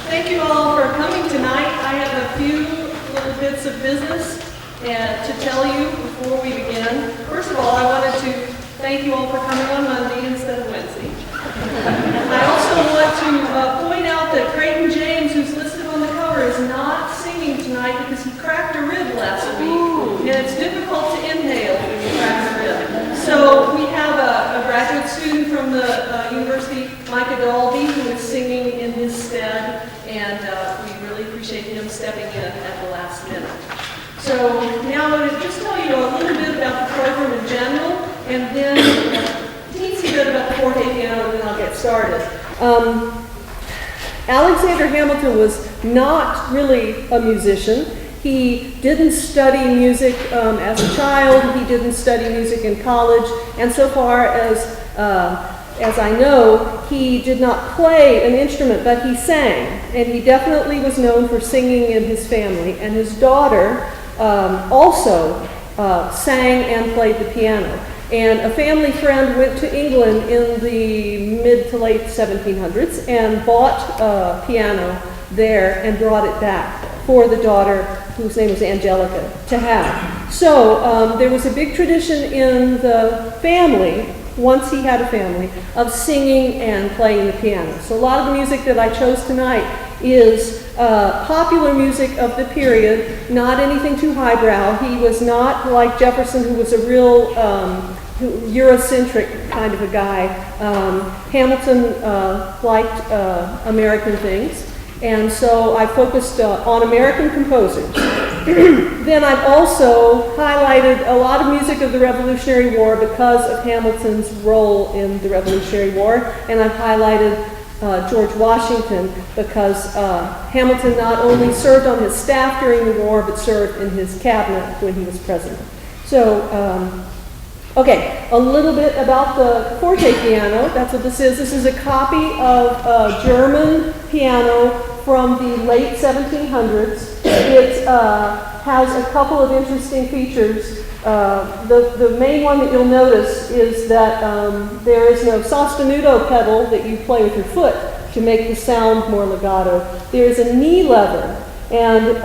Thank you all for coming tonight. I have a few little bits of business to tell you before we begin. First of all, I wanted to thank you all for coming on Monday instead of Wednesday. I also want to point out that Creighton James, who's listed on the cover, is not singing tonight because he cracked a rib last week. And it's difficult to inhale when you crack a rib. So we have a graduate student from the university, Micah Dalby, who is singing in his stead, and we really appreciate him stepping in at the last minute. So now I'm going to just tell you a little bit about the program in general, and then a teensy bit about the forte piano, and then I'll get started. Alexander Hamilton was not really a musician. He didn't study music as a child. He didn't study music in college, and so far as I know, he did not play an instrument, but he sang, and he definitely was known for singing in his family. And his daughter also sang and played the piano. And a family friend went to England in the mid to late 1700s and bought a piano there and brought it back for the daughter, whose name was Angelica, to have. So there was a big tradition in the family, once he had a family, of singing and playing the piano. So a lot of the music that I chose tonight is popular music of the period, not anything too highbrow. He was not like Jefferson, who was a real Eurocentric kind of a guy. Hamilton liked American things, and so I focused on American composers. Then I've also highlighted a lot of music of the Revolutionary War because of Hamilton's role in the Revolutionary War, and I've highlighted George Washington because Hamilton not only served on his staff during the war, but served in his cabinet when he was president. So, okay, a little bit about the forte piano. That's what this is. This is a copy of a German piano from the late 1700s. It has a couple of interesting features. The main one that you'll notice is that there is no sostenuto pedal that you play with your foot to make the sound more legato. There is a knee lever, and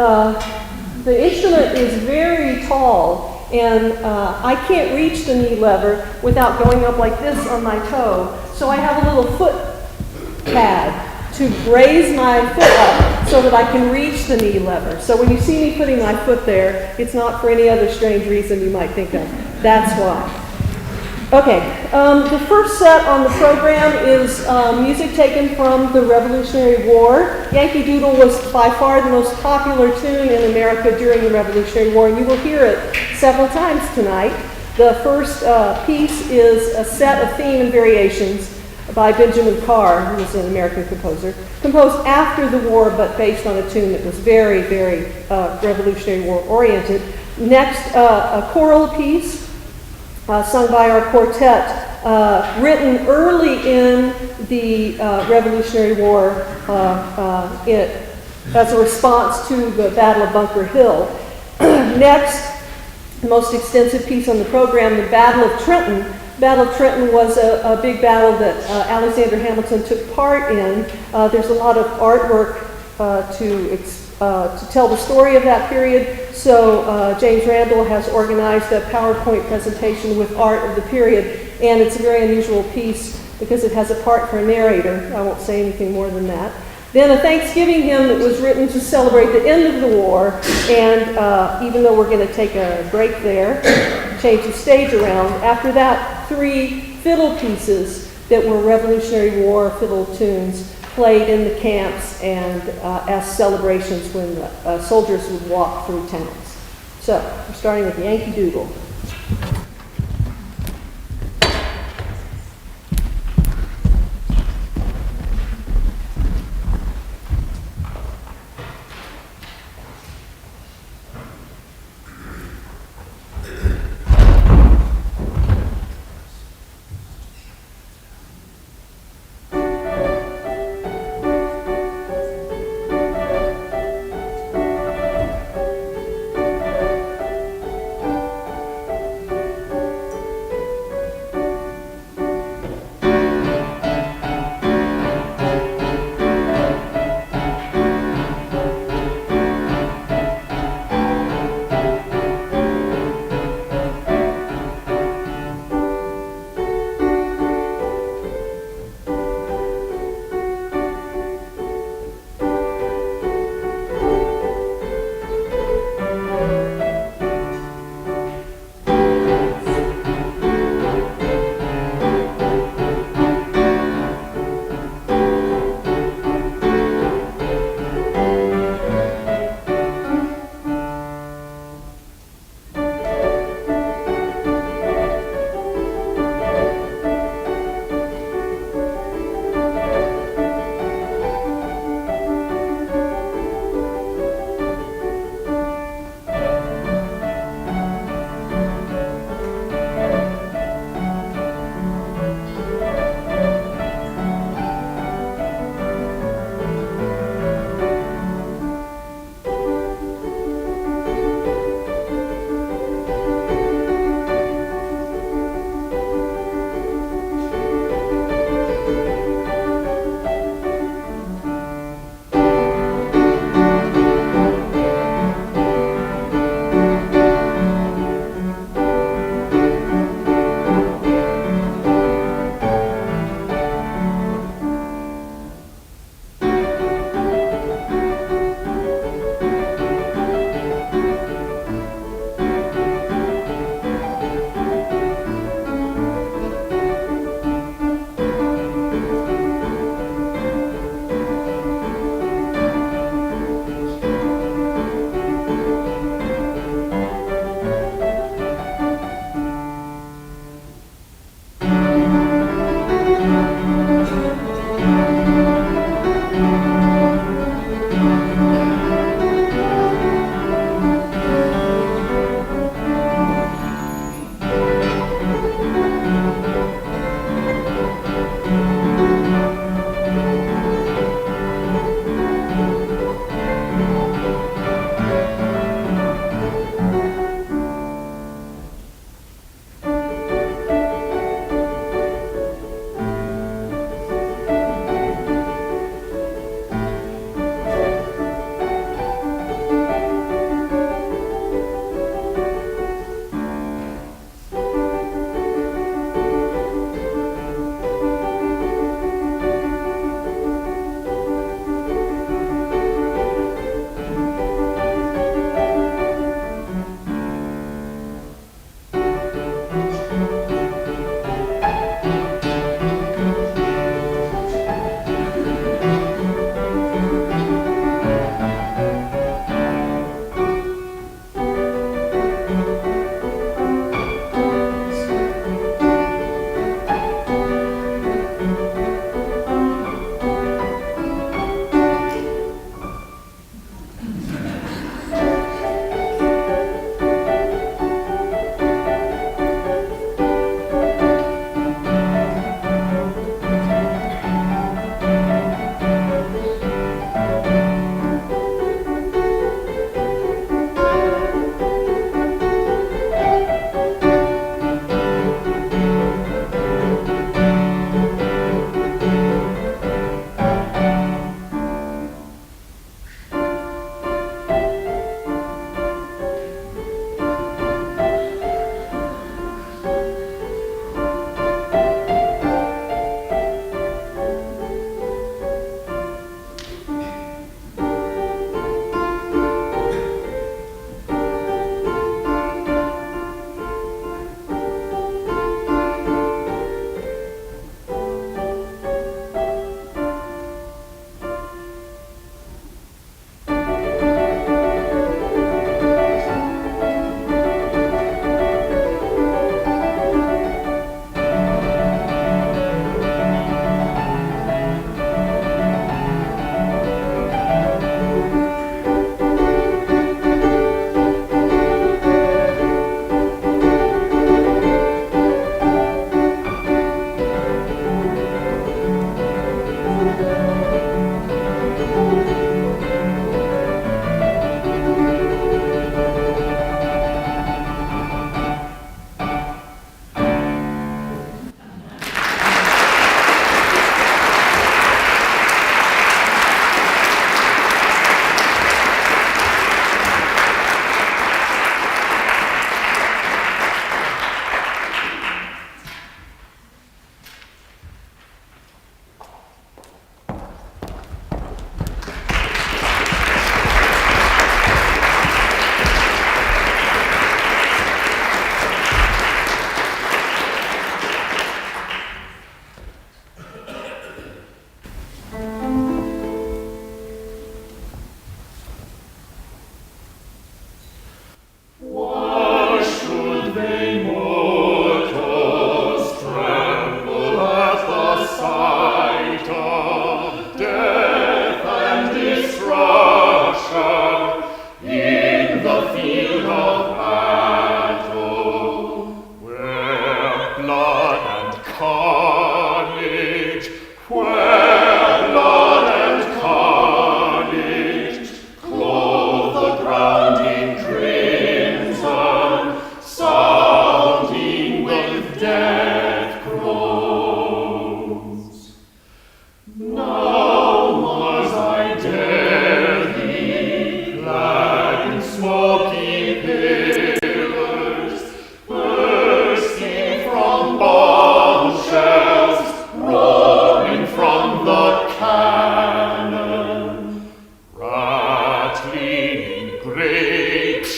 the instrument is very tall, and I can't reach the knee lever without going up like this on my toe. So I have a little foot pad to raise my foot up so that I can reach the knee lever. So when you see me putting my foot there, it's not for any other strange reason you might think of. That's why. Okay, the first set on the program is music taken from the Revolutionary War. Yankee Doodle was by far the most popular tune in America during the Revolutionary War, and you will hear it several times tonight. The first piece is a set of theme and variations by Benjamin Carr, who was an American composer, composed after the war, but based on a tune that was very, very Revolutionary War oriented. Next, a choral piece sung by our quartet, written early in the Revolutionary War as a response to the Battle of Bunker Hill. Next, the most extensive piece on the program, the Battle of Trenton. Battle of Trenton was a big battle that Alexander Hamilton took part in. There's a lot of artwork to tell the story of that period. So James Randall has organized a PowerPoint presentation with art of the period, and it's a very unusual piece because it has a part for a narrator. I won't say anything more than that. Then a Thanksgiving hymn that was written to celebrate the end of the war, and even though we're going to take a break there, change the stage around, after that, 3 fiddle pieces that were Revolutionary War fiddle tunes played in the camps and as celebrations when the soldiers would walk through towns. So, we're starting with Yankee Doodle.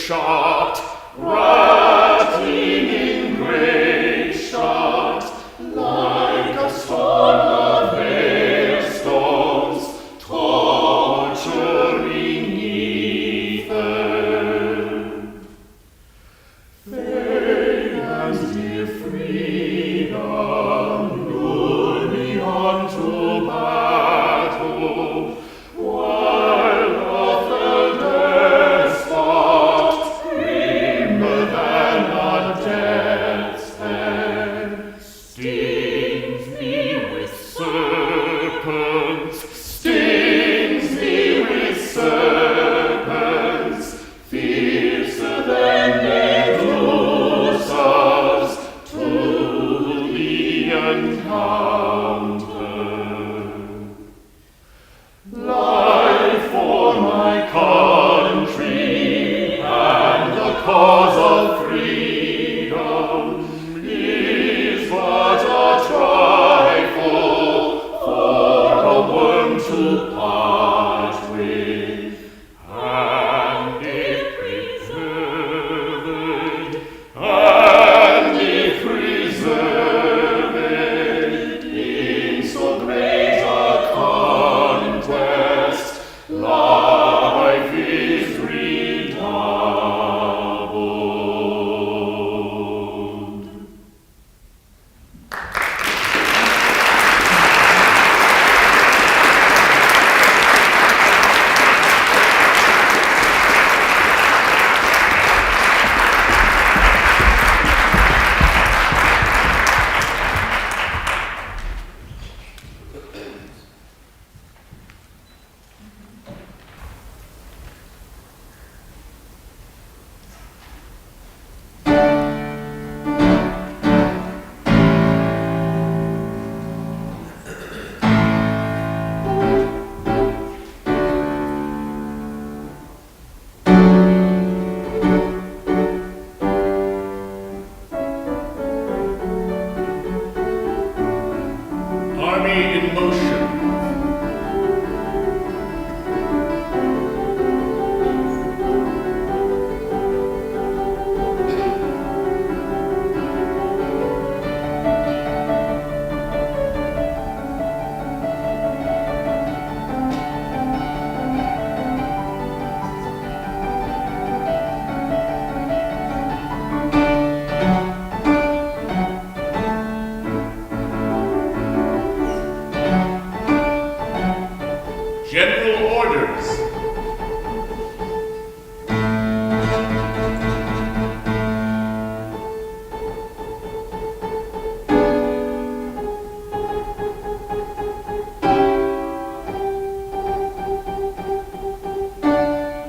shot, rattling in great shot, like a storm of hailstones, torturing ether. Fame and dear freedom lure me on to battle, while awful despot, grimmer than a death's head, stings me with serpents, fiercer than Medusas, to the encounter. Life for my country and the cause of freedom is but a trifle for a worm to part with, and if preserved in so great a conquest, life is redoubled. Army in motion. General orders.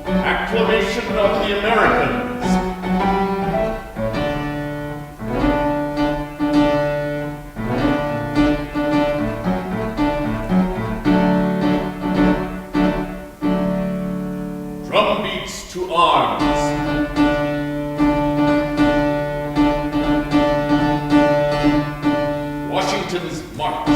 Acclamation of the Americans. Drumbeats to arms. Washington's march.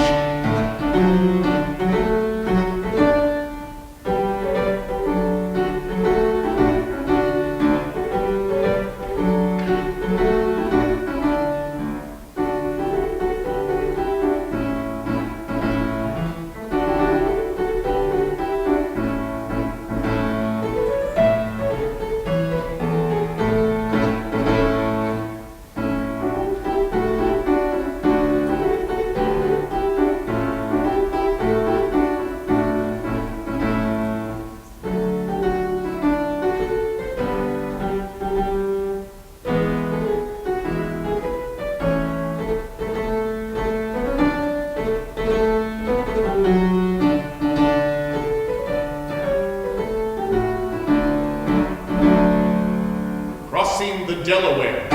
Crossing the Delaware.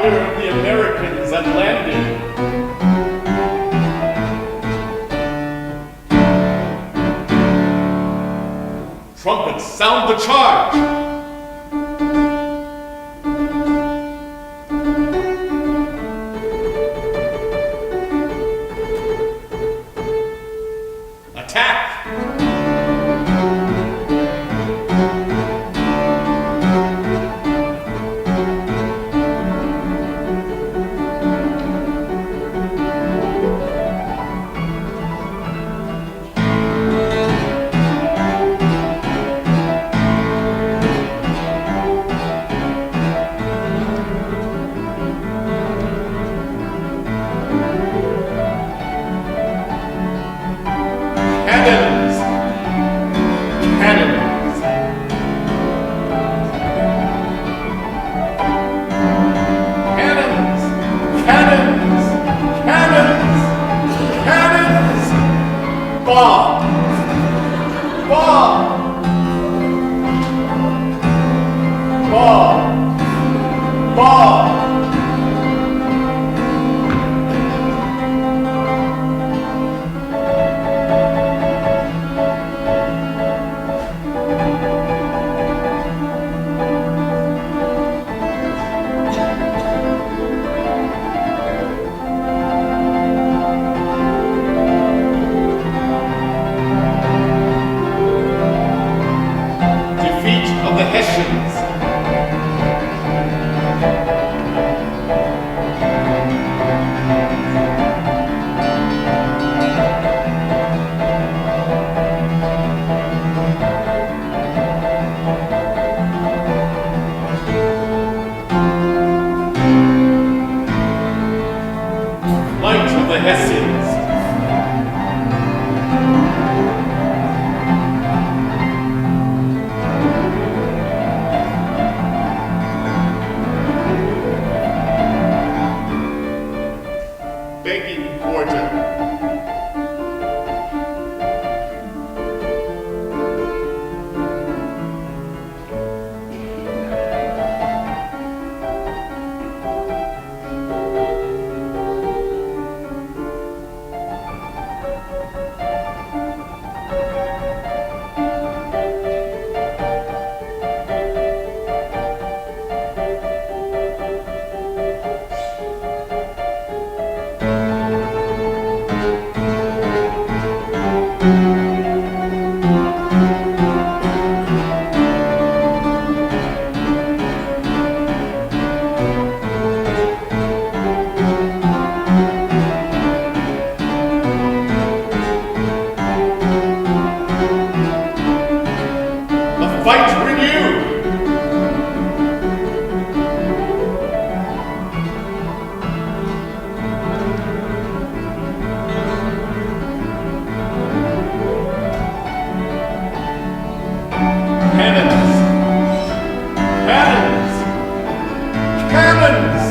order of the Americans had landed. Trumpets, sound the charge! Attack! Cannons! Cannons! Cannons! Cannons! Cannons! Cannons! Bomb! Bomb! Bomb! Bomb! Defeat of the Hessians. Flight of the Hessians. Begging quarter. The fight renewed. Cannons! Cannons! Cannons!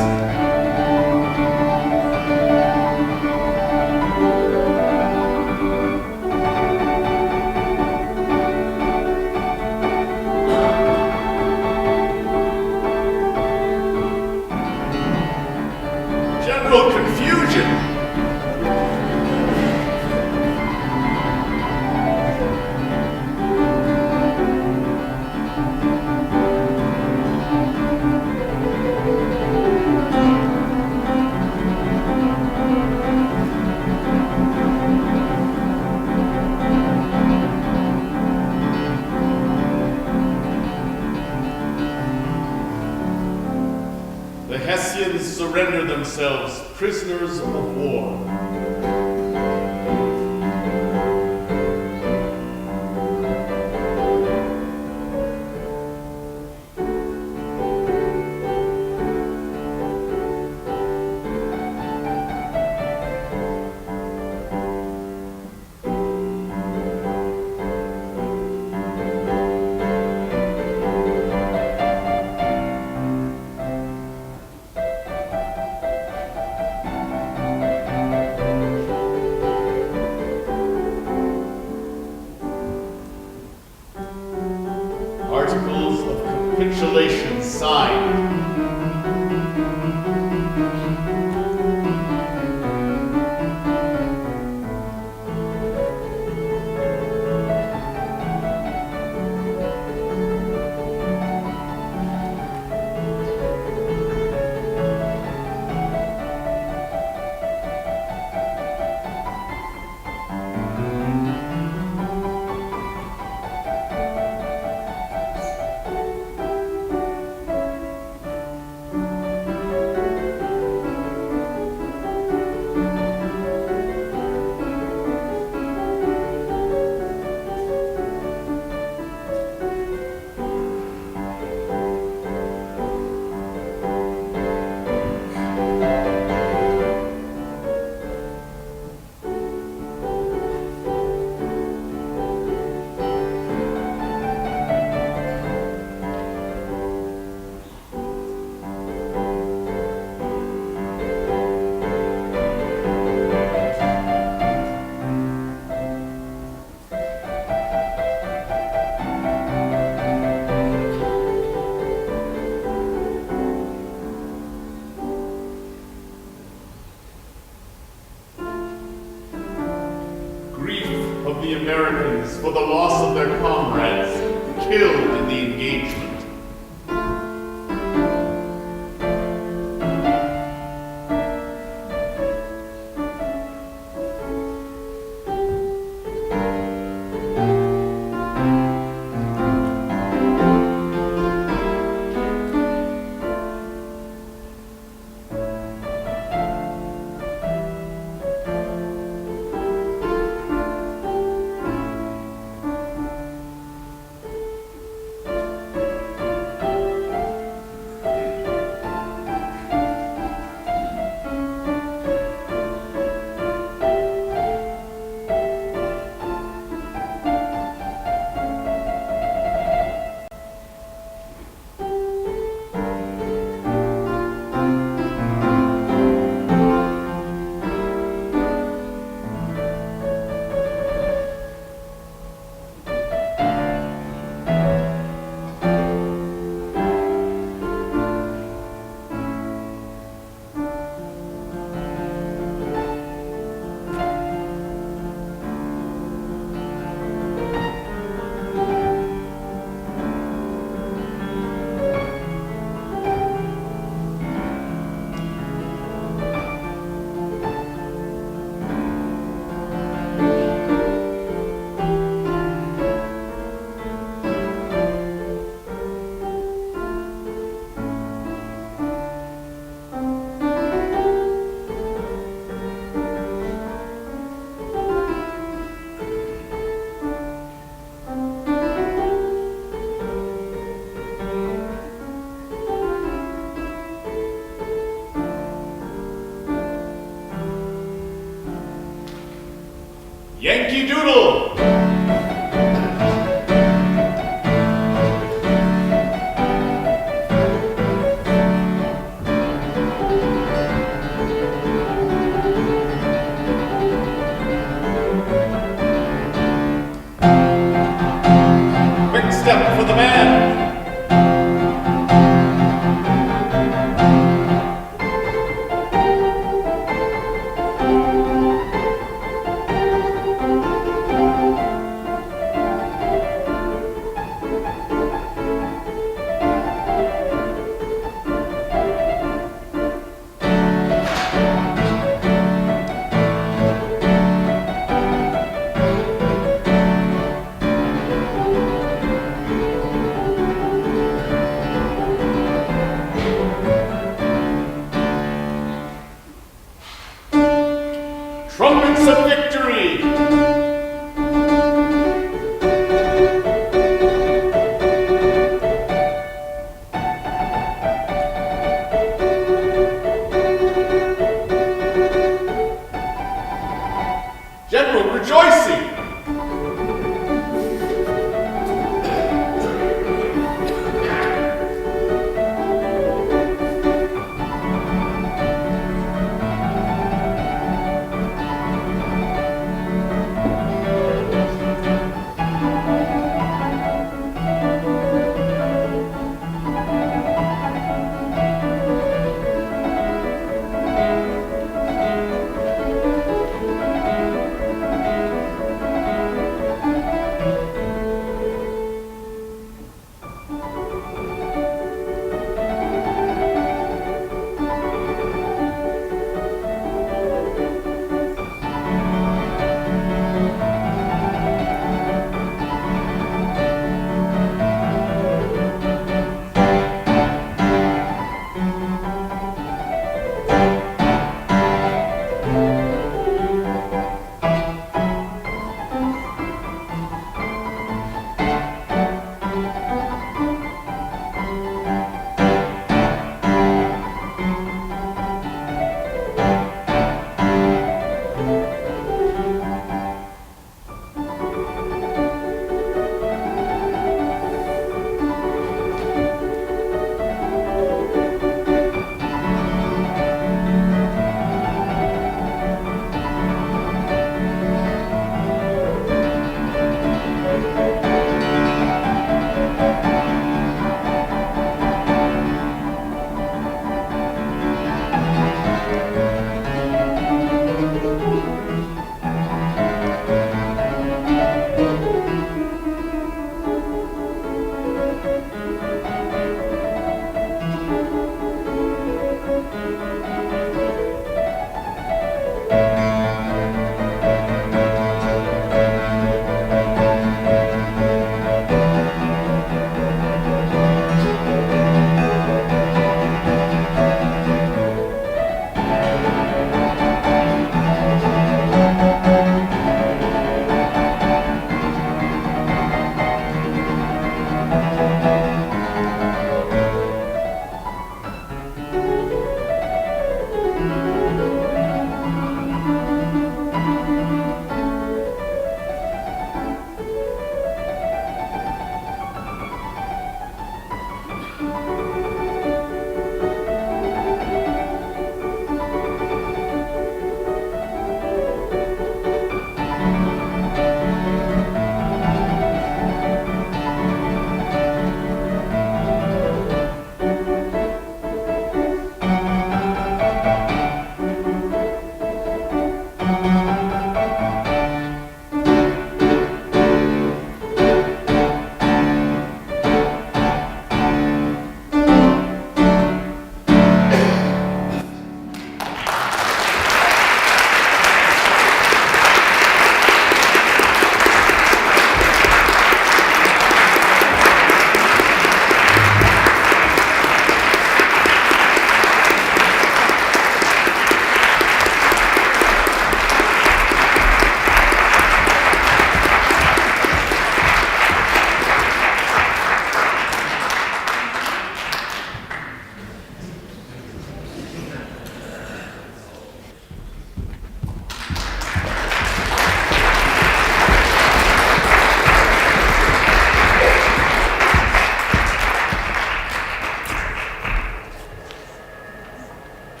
General confusion! The Hessians surrender themselves prisoners of war. Articles of capitulation signed. killed in the engagement. Yankee Doodle! Quick step for the man!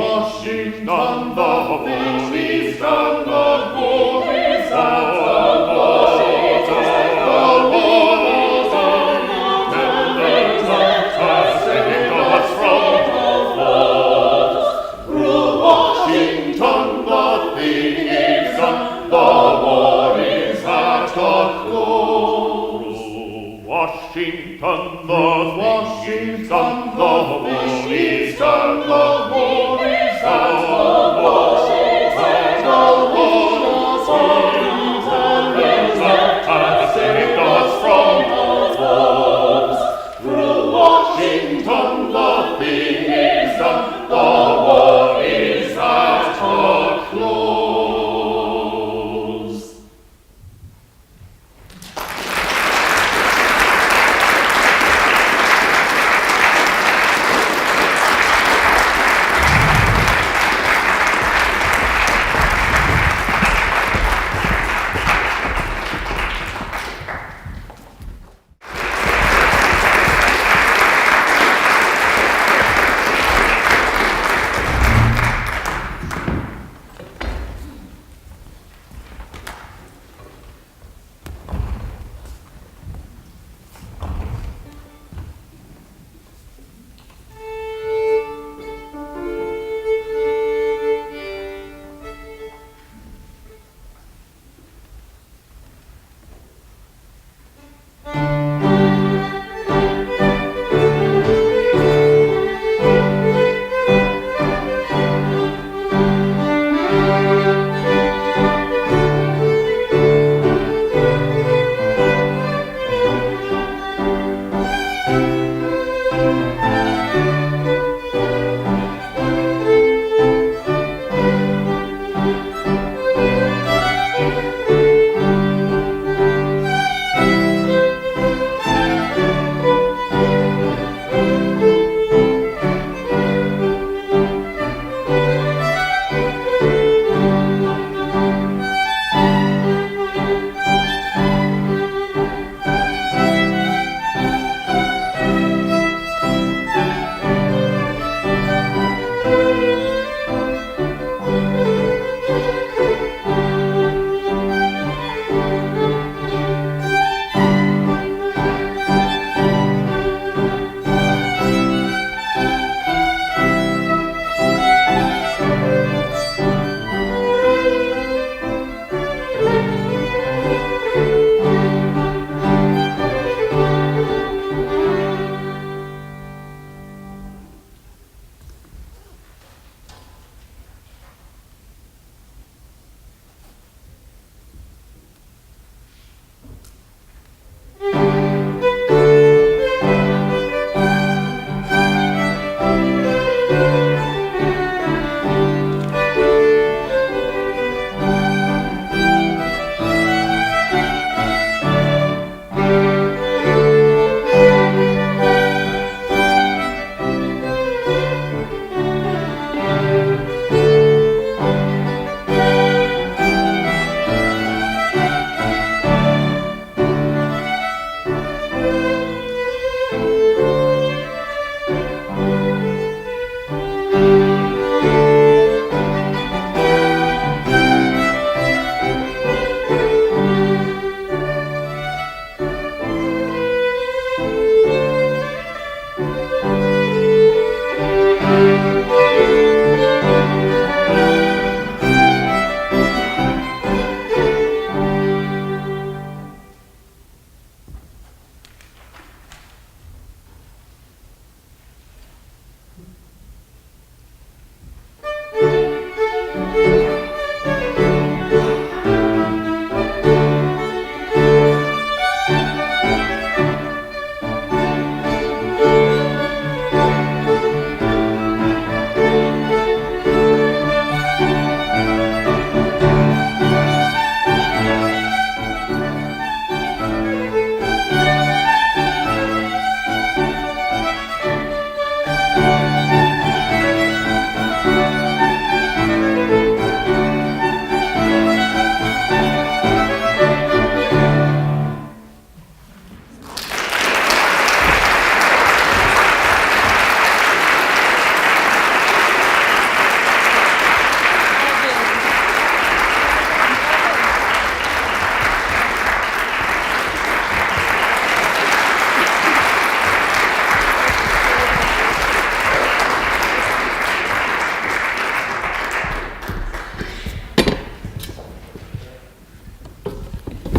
Washington, the police, and the police, Washington, the thing is done, the war is at a close. Washington, the Washington, the war is done, the war is at a close. Washington, the thing is done, the war is at a close.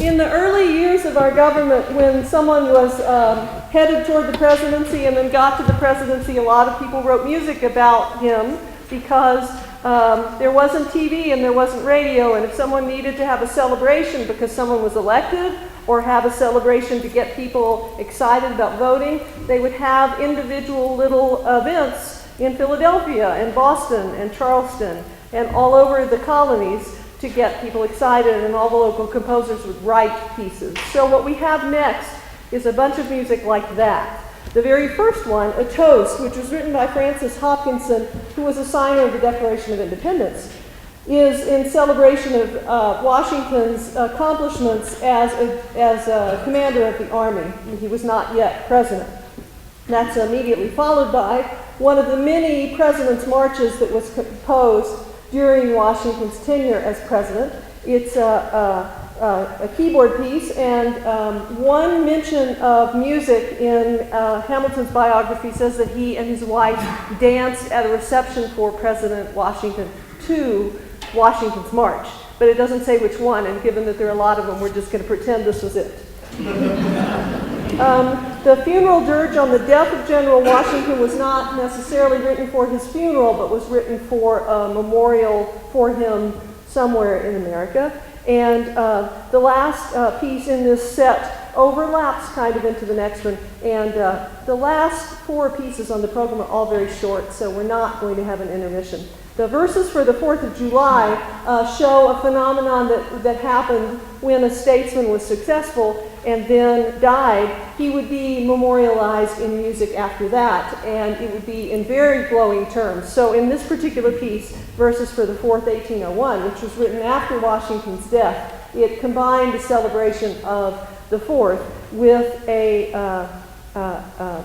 In the early years of our government, when someone was headed toward the presidency and then got to the presidency, a lot of people wrote music about him because there wasn't TV and there wasn't radio, and if someone needed to have a celebration because someone was elected or have a celebration to get people excited about voting, they would have individual little events in Philadelphia and Boston and Charleston and all over the colonies to get people excited, and all the local composers would write pieces. So what we have next is a bunch of music like that. The very first one, A Toast, which was written by Francis Hopkinson, who was a signer of the Declaration of Independence, is in celebration of Washington's accomplishments as a commander of the army. He was not yet president. That's immediately followed by one of the many president's marches that was composed during Washington's tenure as president. It's a keyboard piece, and one mention of music in Hamilton's biography says that he and his wife danced at a reception for President Washington to Washington's March. But it doesn't say which one, and given that there are a lot of them, we're just going to pretend this was it. The funeral dirge on the death of General Washington was not necessarily written for his funeral, but was written for a memorial for him somewhere in America. And the last piece in this set overlaps kind of into the next one. And the last four pieces on the program are all very short, so we're not going to have an intermission. The verses for the 4th of July show a phenomenon that happened when a statesman was successful and then died. He would be memorialized in music after that, and it would be in very glowing terms. So in this particular piece, Verses for the 4th, 1801, which was written after Washington's death, it combined a celebration of the 4th with a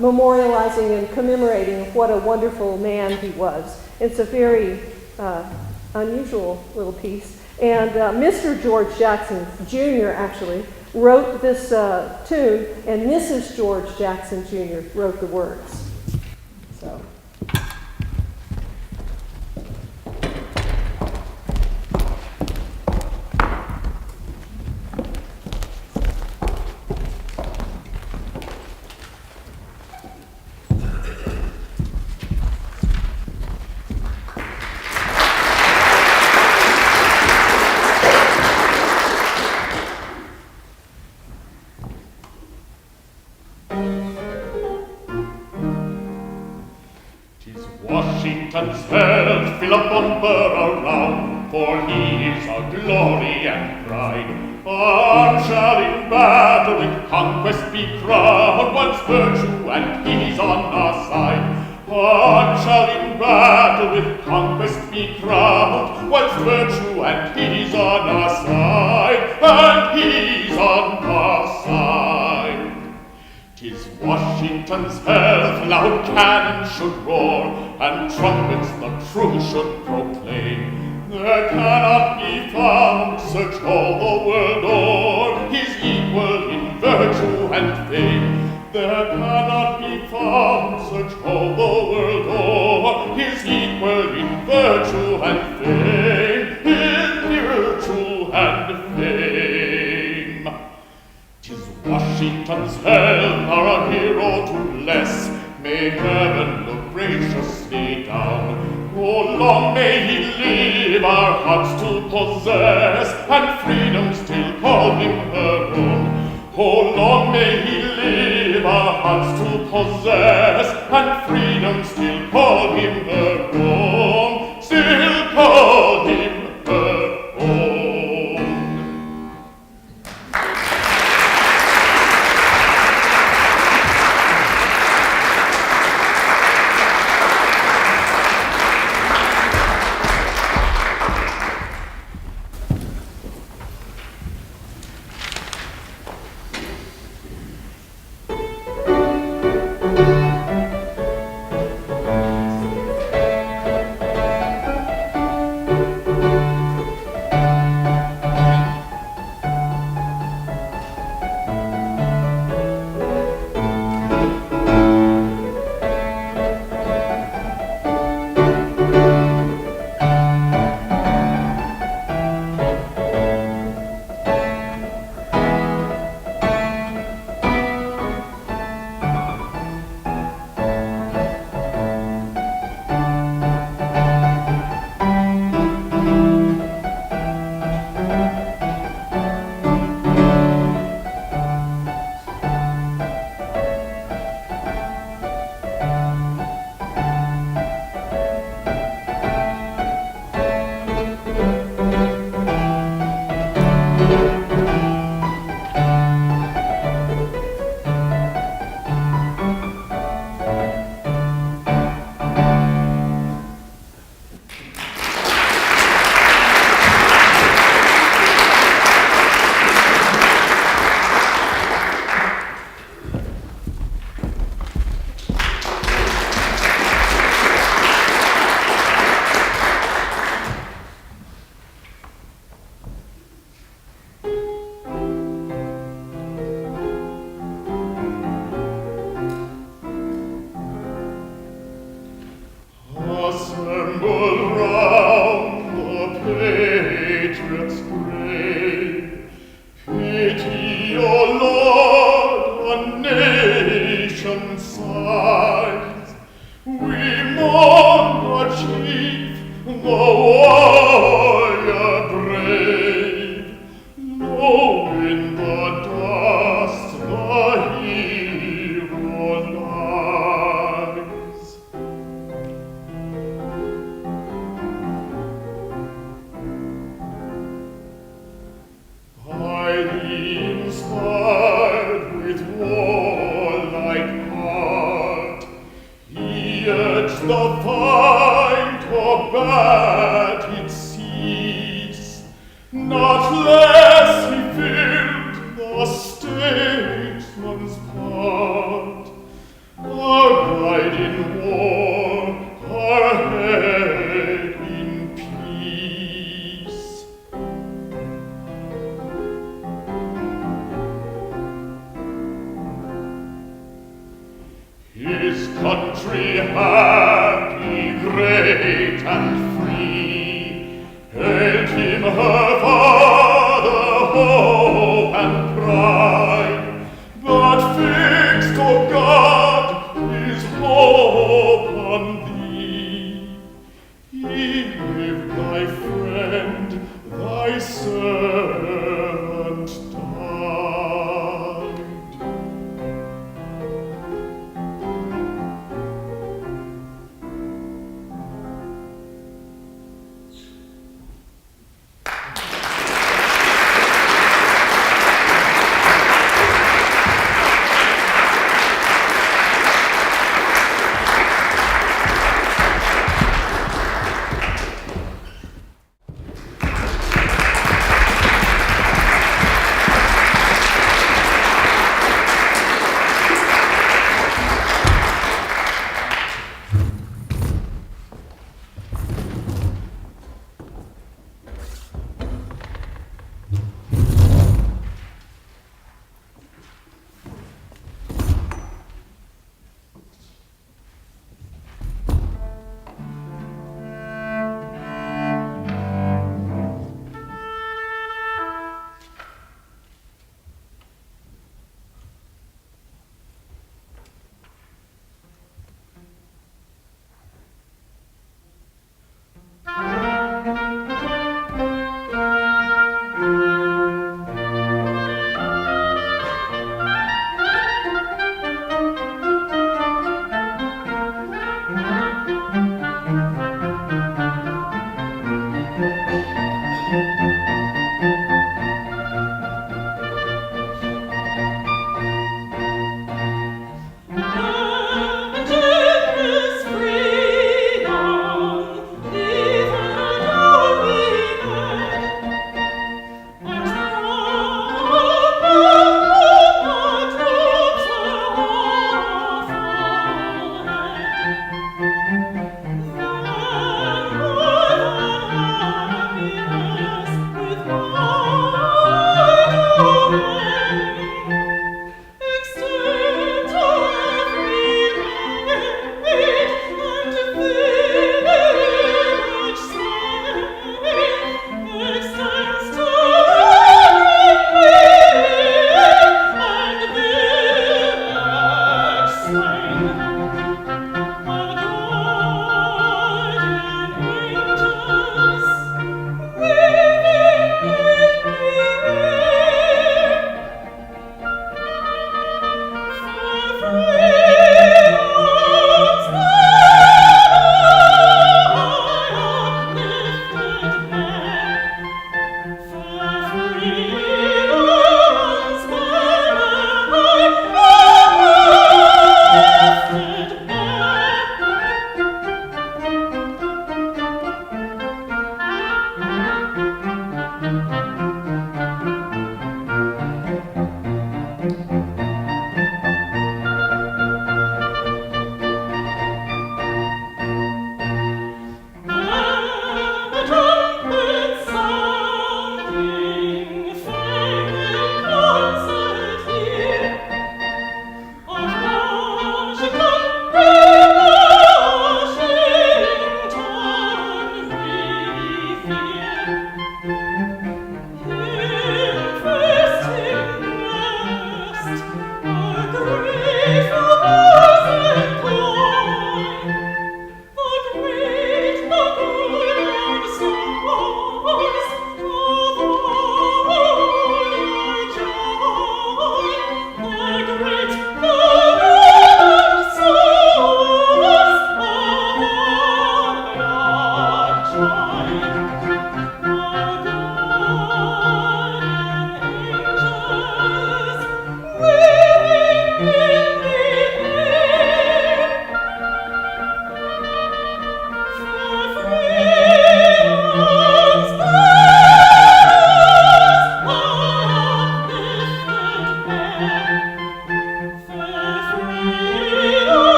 memorializing and commemorating what a wonderful man he was. It's a very unusual little piece. And Mr. George Jackson Jr. actually wrote this tune, and Mrs. George Jackson Jr. wrote the words. So. Washington's health fill a bumper around, for he is our glory and pride. Armed shall in battle with conquest be crowned, once virtue and he's on our side. Armed shall in battle with conquest be crowned, once virtue and he's on our side, and he's on our side. 'Tis Washington's health loud cannon should roar, and trumpets the truth should proclaim. There cannot be found, search all the world o'er, his equal in virtue and fame. There cannot be found, search all the world o'er, his equal in virtue and fame, in virtue and fame. 'Tis Washington's health, our hero to bless, may heaven look graciously down. Oh, long may he live, our hearts to possess, and freedom still call him her own. Oh, long may he live, our hearts to possess, and freedom still call him her own, still call him her own.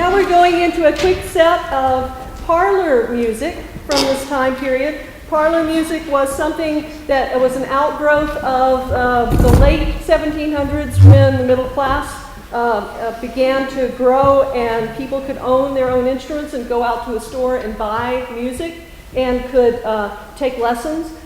Now we're going into a quick set of parlor music from this time period. Parlor music was something that was an outgrowth of the late 1700s when the middle class began to grow and people could own their own instruments and go out to a store and buy music and could take lessons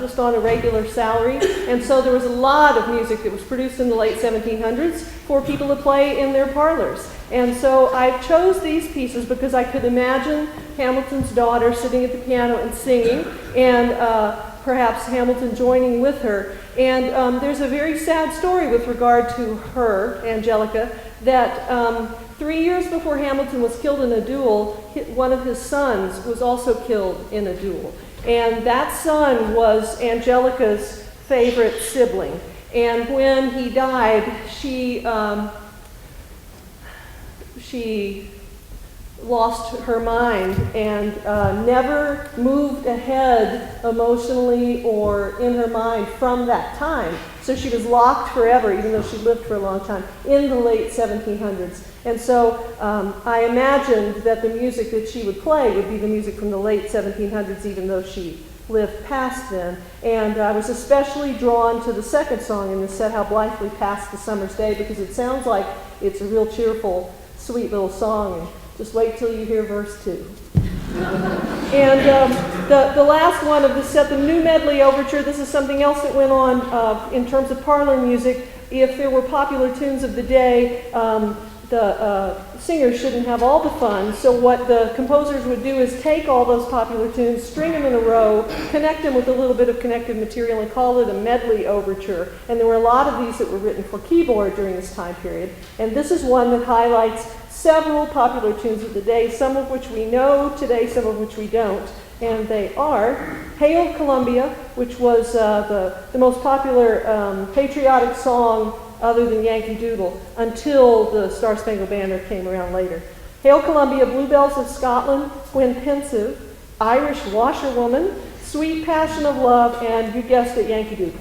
just on a regular salary. And so there was a lot of music that was produced in the late 1700s for people to play in their parlors. And so I chose these pieces because I could imagine Hamilton's daughter sitting at the piano and singing, and perhaps Hamilton joining with her. And there's a very sad story with regard to her, Angelica, that 3 years before Hamilton was killed in a duel, one of his sons was also killed in a duel. And that son was Angelica's favorite sibling. And when he died, she lost her mind and never moved ahead emotionally or in her mind from that time. So she was locked forever, even though she lived for a long time, in the late 1700s. And so I imagined that the music that she would play would be the music from the late 1700s, even though she lived past then. And I was especially drawn to the second song in the set, How Blithely Passed the Summer's Day, because it sounds like it's a real cheerful, sweet little song. And just wait till you hear verse 2. And the last one of the set, the New Medley Overture, this is something else that went on in terms of parlor music. If there were popular tunes of the day, the singers shouldn't have all the fun. So what the composers would do is take all those popular tunes, string them in a row, connect them with a little bit of connected material, and call it a medley overture. And there were a lot of these that were written for keyboard during this time period. And this is one that highlights several popular tunes of the day, some of which we know today, some of which we don't. And they are Hail Columbia, which was the most popular patriotic song other than Yankee Doodle until the Star Spangled Banner came around later. Hail Columbia, Bluebells of Scotland, When Pensive, Irish Washerwoman, Sweet Passion of Love, and you guessed it, Yankee Doodle.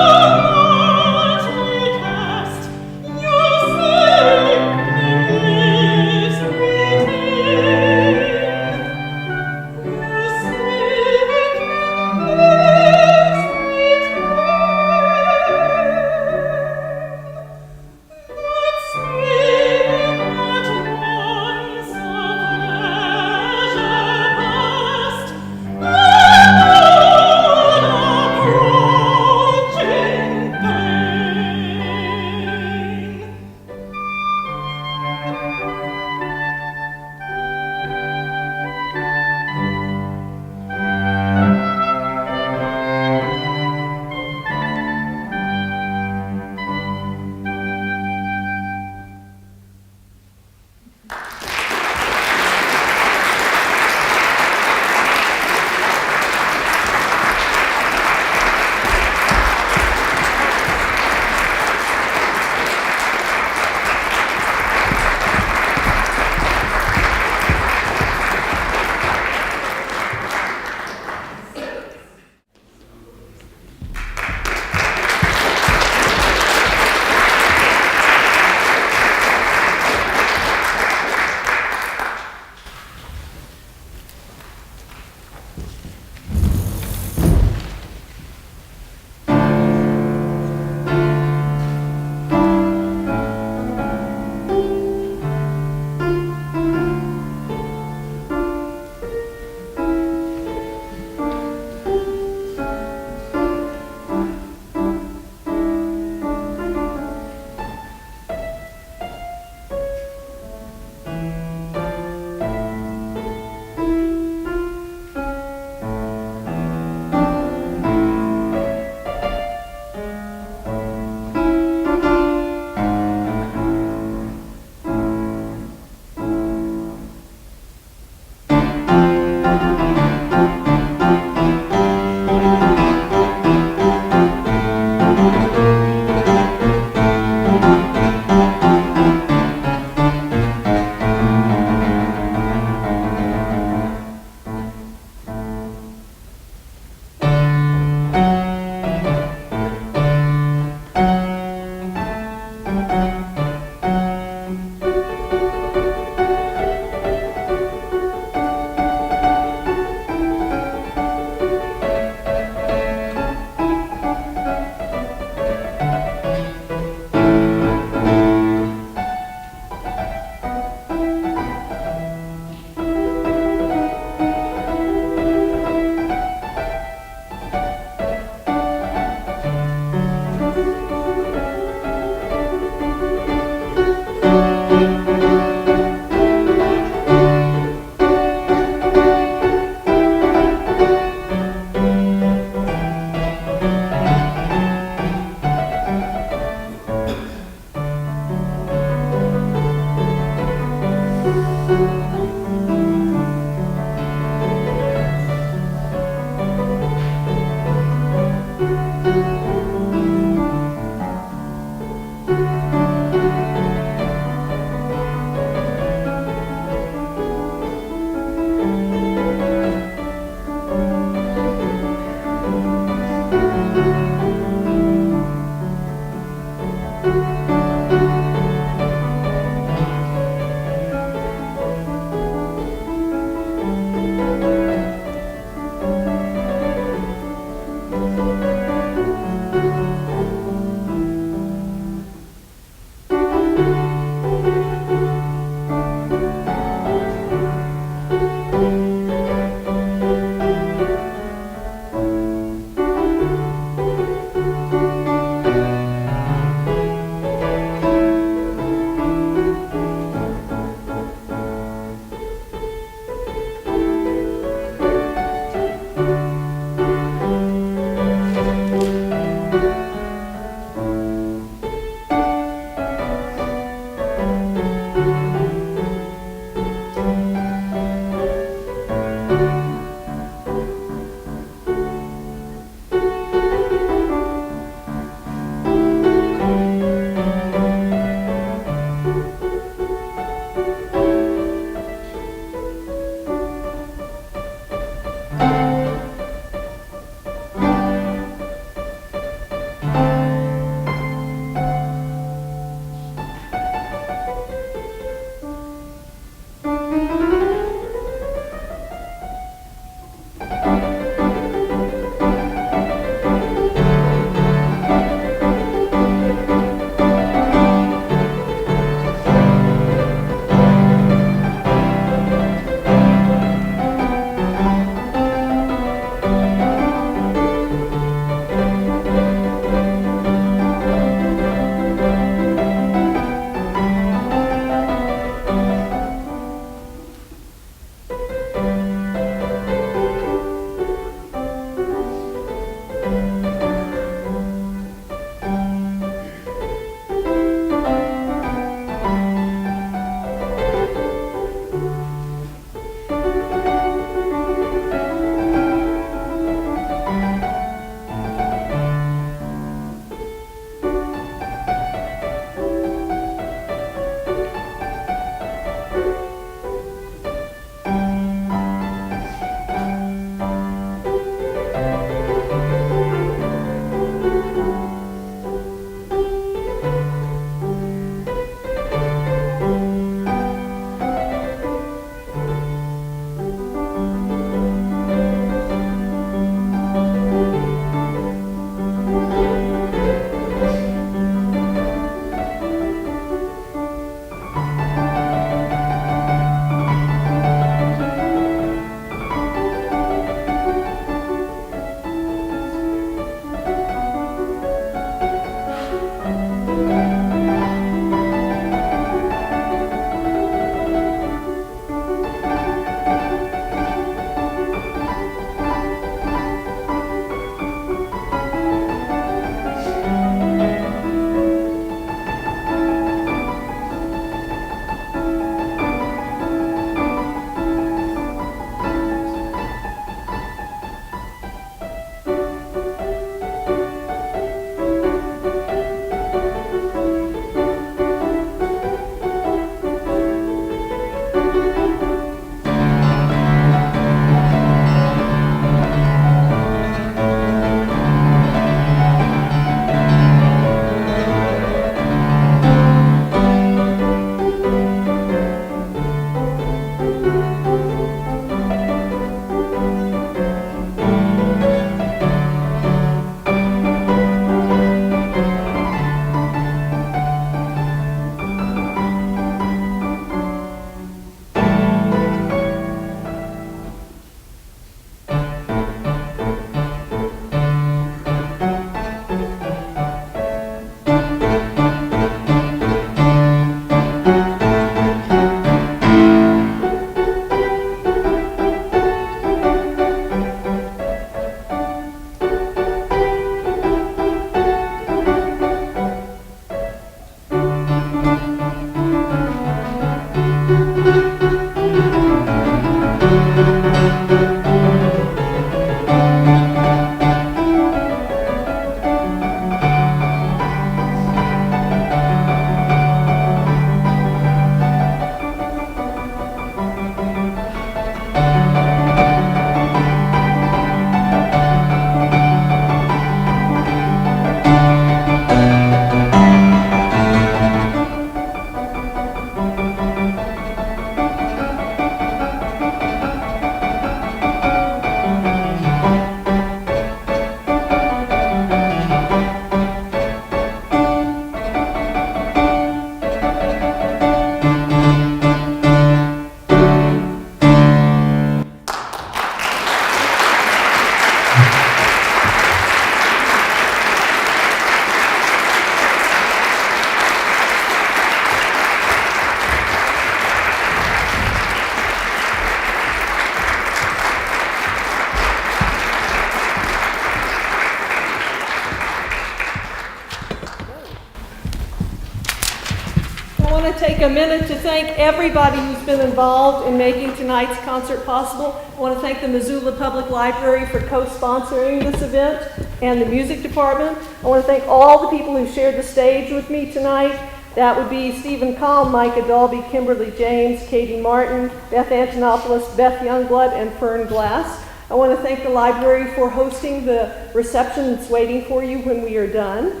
want to take a minute to thank everybody who's been involved in making tonight's concert possible. I want to thank the Missoula Public Library for co-sponsoring this event and the music department. I want to thank all the people who shared the stage with me tonight. That would be Stephen Kalm, Micah Dalby, Kimberly James, Katie Martin, Beth Antonopoulos, Beth Youngblood, and Fern Glass. I want to thank the library for hosting the reception that's waiting for you when we are done.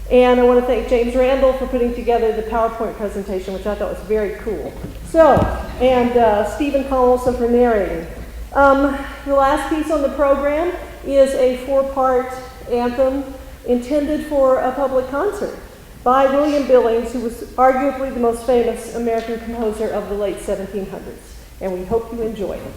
And I want to thank James Randall for putting together the PowerPoint presentation, which I thought was very cool. So, and Stephen Collison for narrating. The last piece on the program is a 4-part anthem intended for a public concert by William Billings, who was arguably the most famous American composer of the late 1700s. And we hope you enjoy it.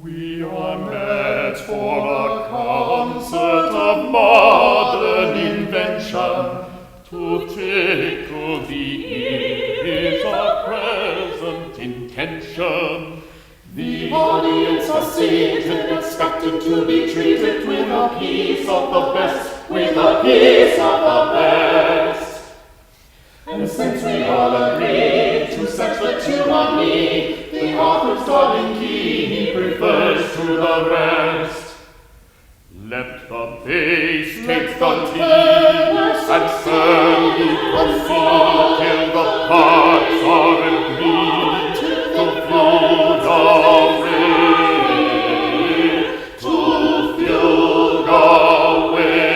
We are met for a concert of modern invention to tickle the ears of present intention. The audience are seated, expected to be treated with a piece of the best, with a piece of the best. And since we all agreed to set the tune on me, the author's darling key he prefers to the rest. Let the bass take the lead and slowly proceed till the parts are agreed to fugue away.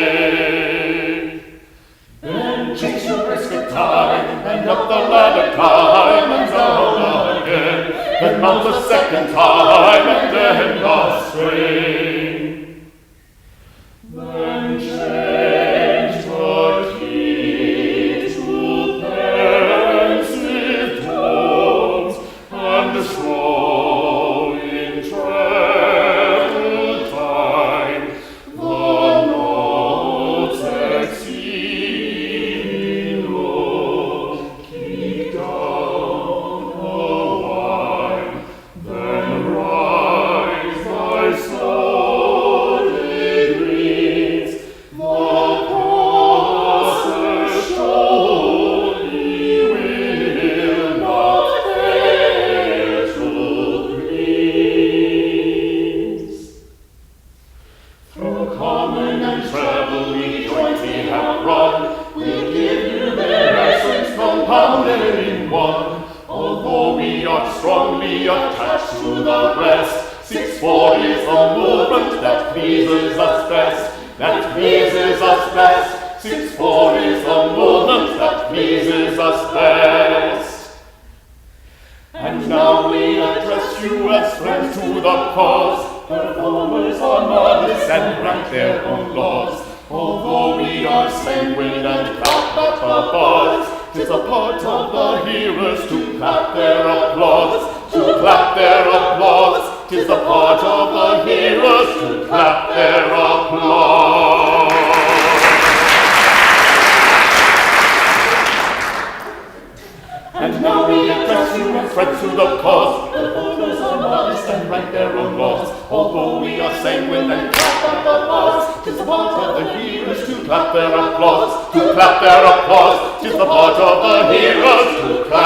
Then chase your brisk time and up the ladder climb and down again. Then mount a second time and then the string. Then change the key to pensive tones and slow in treble time the notes exceeding low. Keep down a while, then rise thy slow degrees. The passer surely will not fail to please. Through common and treble we jointly have run, we'll give you their essence compounded in one. Although we are strongly attached to the rest, 6/4 is a movement that pleases us best, that pleases us best. 6/4 is a movement that pleases us best. And now we address you as friends to the cause. Performers are modest and rank their own laws. Although we are sanguine and clap at the bars, 'tis a part of the hearers to clap their applause, to clap their applause. 'Tis the part of the hearers to clap their applause. And now we address you as friends to the cause. Performers are modest and rank their own laws. Although we are sanguine and clap at the bars, 'tis the part of the hearers to clap their applause, to clap their applause. 'Tis the part of the hearers to clap